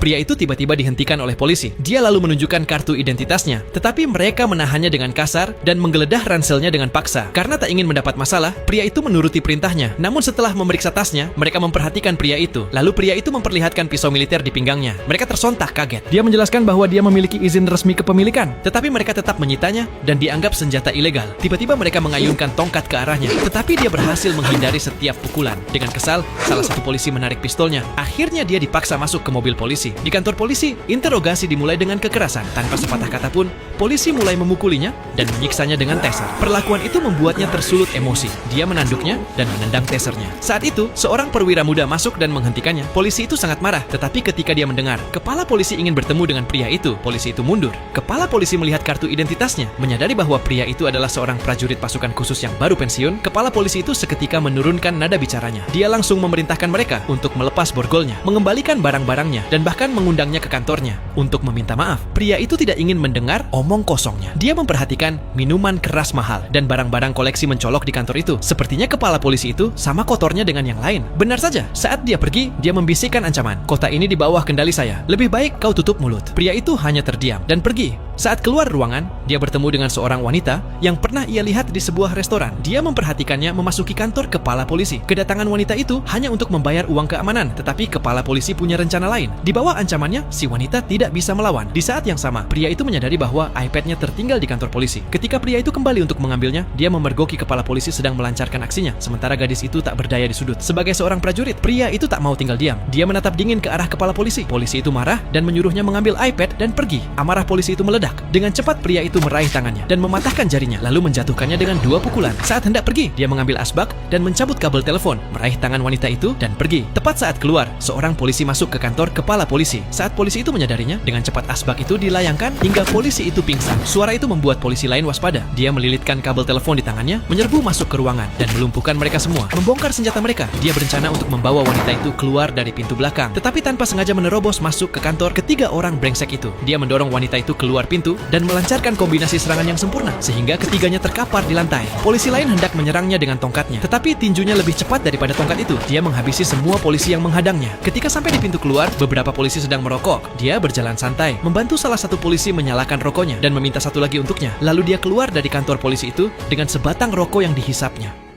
Pria itu tiba-tiba dihentikan oleh polisi. Dia lalu menunjukkan kartu identitasnya, tetapi mereka menahannya dengan kasar dan menggeledah ranselnya dengan paksa. Karena tak ingin mendapat masalah, pria itu menuruti perintahnya. Namun setelah memeriksa tasnya, mereka memperhatikan pria itu. Lalu pria itu memperlihatkan pisau militer di pinggangnya. Mereka tersontak kaget. Dia menjelaskan bahwa dia memiliki izin resmi kepemilikan, tetapi mereka tetap menyitanya dan dianggap senjata ilegal. Tiba-tiba mereka mengayunkan tongkat ke arahnya, tetapi dia berhasil menghindari setiap pukulan. Dengan kesal, salah satu polisi menarik pistolnya. Akhirnya dia dipaksa masuk ke mobil polisi. Di kantor polisi, interogasi dimulai dengan kekerasan. Tanpa sepatah kata pun, polisi mulai memukulinya dan menyiksanya dengan taser. Perlakuan itu membuatnya tersulut emosi. Dia menanduknya dan menendang tasernya. Saat itu, seorang perwira muda masuk dan menghentikannya. Polisi itu sangat marah, tetapi ketika dia mendengar kepala polisi ingin bertemu dengan pria itu, polisi itu mundur. Kepala polisi melihat kartu identitasnya, menyadari bahwa pria itu adalah seorang prajurit pasukan khusus yang baru pensiun. Kepala polisi itu seketika menurunkan nada bicaranya. Dia langsung memerintahkan mereka untuk melepas borgolnya, mengembalikan barang-barangnya, dan bahkan mengundangnya ke kantornya untuk meminta maaf. Pria itu tidak ingin mendengar omong kosongnya. Dia memperhatikan minuman keras mahal dan barang-barang koleksi mencolok di kantor itu. Sepertinya kepala polisi itu sama kotornya dengan yang lain. Benar saja, saat dia pergi, dia membisikkan ancaman. Kota ini di bawah kendali saya. Lebih baik kau tutup mulut. Pria itu hanya terdiam dan pergi. Saat keluar ruangan, dia bertemu dengan seorang wanita yang pernah ia lihat di sebuah restoran. Dia memperhatikannya memasuki kantor kepala polisi. Kedatangan wanita itu hanya untuk membayar uang keamanan, tetapi kepala polisi punya rencana lain. Di bawah ancamannya, si wanita tidak bisa melawan. Di saat yang sama, pria itu menyadari bahwa iPad-nya tertinggal di kantor polisi. Ketika pria itu kembali untuk mengambilnya, dia memergoki kepala polisi sedang melancarkan aksinya, sementara gadis itu tak berdaya di sudut. Sebagai seorang prajurit, pria itu tak mau tinggal diam. Dia menatap dingin ke arah kepala polisi. Polisi itu marah dan menyuruhnya mengambil iPad dan pergi. Amarah polisi itu meledak. Dengan cepat pria itu meraih tangannya dan mematahkan jarinya, lalu menjatuhkannya dengan 2 pukulan. Saat hendak pergi, dia mengambil asbak dan mencabut kabel telepon, meraih tangan wanita itu dan pergi. Tepat saat keluar, seorang polisi masuk ke kantor kepala polisi. Saat polisi itu menyadarinya, dengan cepat asbak itu dilayangkan hingga polisi itu pingsan. Suara itu membuat polisi lain waspada. Dia melilitkan kabel telepon di tangannya, menyerbu masuk ke ruangan dan melumpuhkan mereka semua. Membongkar senjata mereka, dia berencana untuk membawa wanita itu keluar dari pintu belakang. Tetapi tanpa sengaja menerobos masuk ke kantor ketiga orang brengsek itu. Dia mendorong wanita itu keluar pintu dan melancarkan kombinasi serangan yang sempurna sehingga ketiganya terkapar di lantai. Polisi lain hendak menyerangnya dengan tongkatnya, tetapi tinjunya lebih cepat daripada tongkat itu. Dia menghabisi semua polisi yang menghadangnya. Ketika sampai di pintu keluar, beberapa polisi sedang merokok. Dia berjalan santai, membantu salah satu polisi menyalakan rokoknya dan meminta satu lagi untuknya. Lalu dia keluar dari kantor polisi itu dengan sebatang rokok yang dihisapnya.